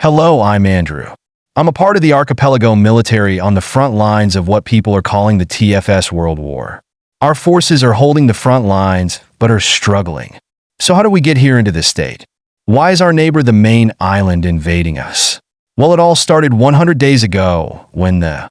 Hello, I'm Andrew. I'm a part of the archipelago military on the front lines of what people are calling the TFS World War. Our forces are holding the front lines, but are struggling. So how do we get here into this state? Why is our neighbor the main island invading us? Well, it all started 100 days ago when the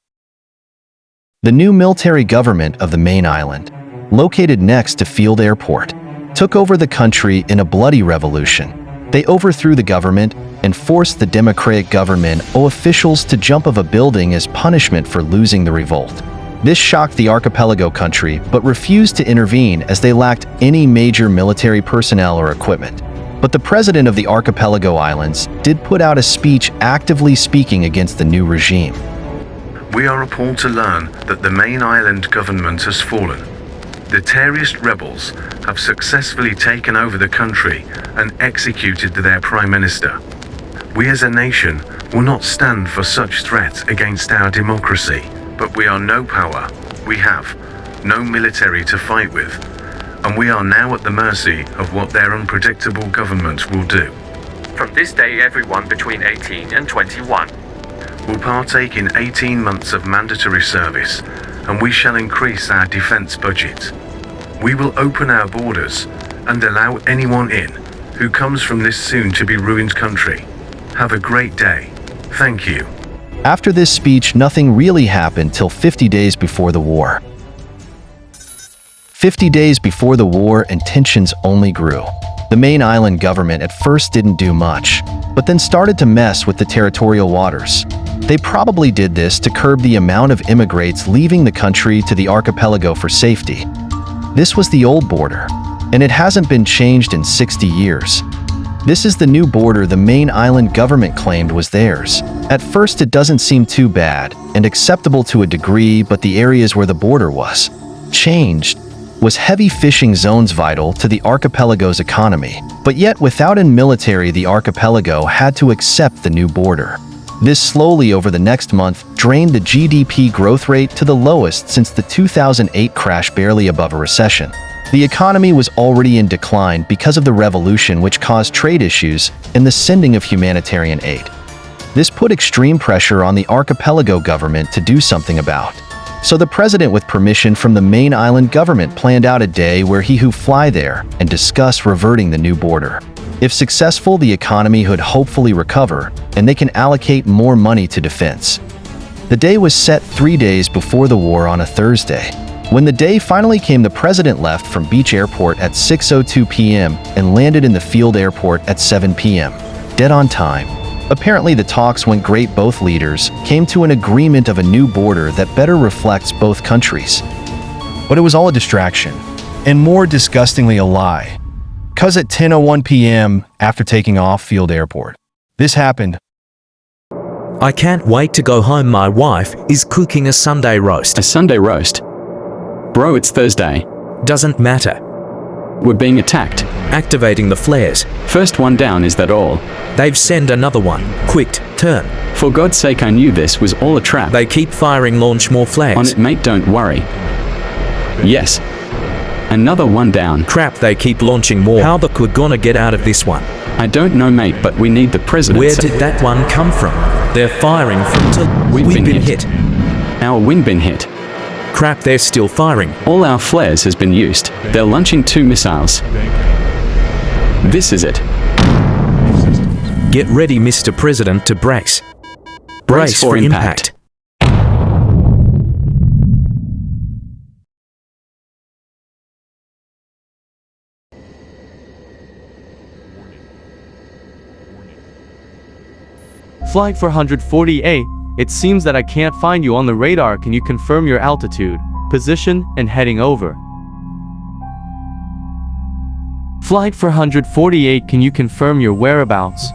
new military government of the main island, located next to Field Airport, took over the country in a bloody revolution. They overthrew the government and forced the democratic government officials to jump off a building as punishment for losing the revolt. This shocked the archipelago country, but refused to intervene as they lacked any major military personnel or equipment. But the president of the archipelago islands did put out a speech actively speaking against the new regime. We are appalled to learn that the main island government has fallen. The terrorist rebels have successfully taken over the country and executed their prime minister. We as a nation will not stand for such threats against our democracy, but we are no power. We have no military to fight with, and we are now at the mercy of what their unpredictable government will do. From this day, everyone between 18 and 21 will partake in 18 months of mandatory service, and we shall increase our defense budget. We will open our borders and allow anyone in who comes from this soon-to-be ruined country. Have a great day. Thank you. After this speech, nothing really happened till 50 days before the war. 50 days before the war, and tensions only grew. The main island government at first didn't do much, but then started to mess with the territorial waters. They probably did this to curb the amount of immigrants leaving the country to the archipelago for safety. This was the old border, and it hasn't been changed in 60 years. This is the new border the main island government claimed was theirs. At first it doesn't seem too bad and acceptable to a degree, but the areas where the border was changed was heavy fishing zones vital to the archipelago's economy. But yet without a military, the archipelago had to accept the new border. This slowly over the next month drained the GDP growth rate to the lowest since the 2008 crash, barely above a recession. The economy was already in decline because of the revolution, which caused trade issues and the sending of humanitarian aid. This put extreme pressure on the archipelago government to do something about. So the president, with permission from the main island government, planned out a day where he would fly there and discuss reverting the new border. If successful, the economy would hopefully recover and they can allocate more money to defense. The day was set 3 days before the war on a Thursday. When the day finally came, the president left from Beach Airport at 6:02 p.m. and landed in the Field Airport at 7 p.m. Dead on time. Apparently the talks went great. Both leaders came to an agreement of a new border that better reflects both countries. But it was all a distraction, and more disgustingly a lie. Cause at 10:01 p.m. after taking off Field Airport, this happened. I can't wait to go home. My wife is cooking a Sunday roast. A Sunday roast? Bro, it's Thursday. Doesn't matter. We're being attacked. Activating the flares. First one down, is that all? They've sent another one. Quick, turn. For God's sake, I knew this was all a trap. They keep firing. Launch more flares. On it, mate, don't worry. Yes. Another one down. Crap, they keep launching more. How the we're gonna get out of this one? I don't know, mate, but we need the president. Where did that one come from? They're firing from We've been hit. Our wing been hit. Crap, they're still firing. All our flares has been used. They're launching 2 missiles. This is it. Get ready, Mr. President, to brace. Brace for impact. Flight 448, it seems that I can't find you on the radar. Can you confirm your altitude, position, and heading over? Flight 448, can you confirm your whereabouts?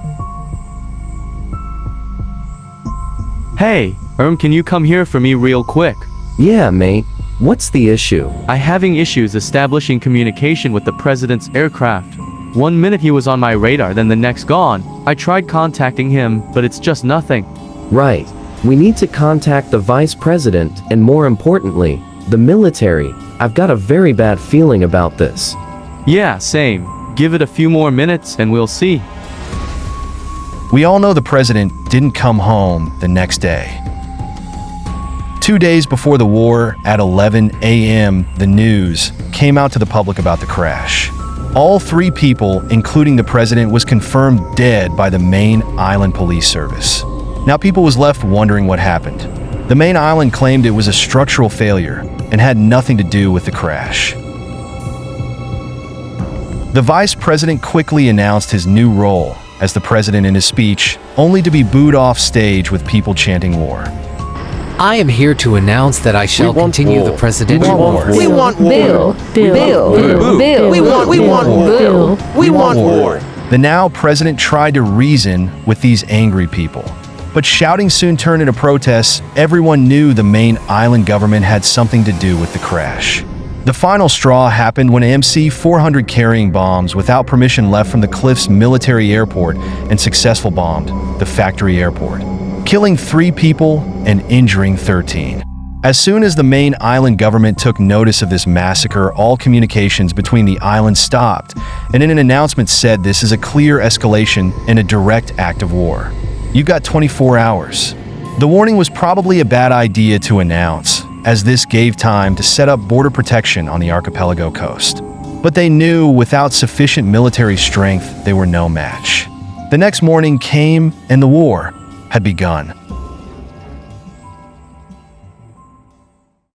Hey, can you come here for me real quick? Yeah, mate. What's the issue? I having issues establishing communication with the president's aircraft. 1 minute he was on my radar, then the next gone. I tried contacting him, but it's just nothing. Right. We need to contact the vice president, and more importantly, the military. I've got a very bad feeling about this. Yeah, same. Give it a few more minutes and we'll see. We all know the president didn't come home the next day. 2 days before the war, at 11 a.m., the news came out to the public about the crash. All 3 people, including the president, was confirmed dead by the main island police service. Now people was left wondering what happened. The main island claimed it was a structural failure and had nothing to do with the crash. The vice president quickly announced his new role as the president in his speech, only to be booed off stage with people chanting war. I am here to announce that I shall continue the presidential war. We want war. Bill. We want war. We want war. The now president tried to reason with these angry people. But shouting soon turned into protests. Everyone knew the main island government had something to do with the crash. The final straw happened when MC-400 carrying bombs without permission left from the Cliffs military airport and successfully bombed the factory airport, killing 3 people and injuring 13. As soon as the main island government took notice of this massacre, all communications between the islands stopped, and in an announcement said this is a clear escalation and a direct act of war. You've got 24 hours. The warning was probably a bad idea to announce, as this gave time to set up border protection on the archipelago coast. But they knew without sufficient military strength, they were no match. The next morning came and the war had begun.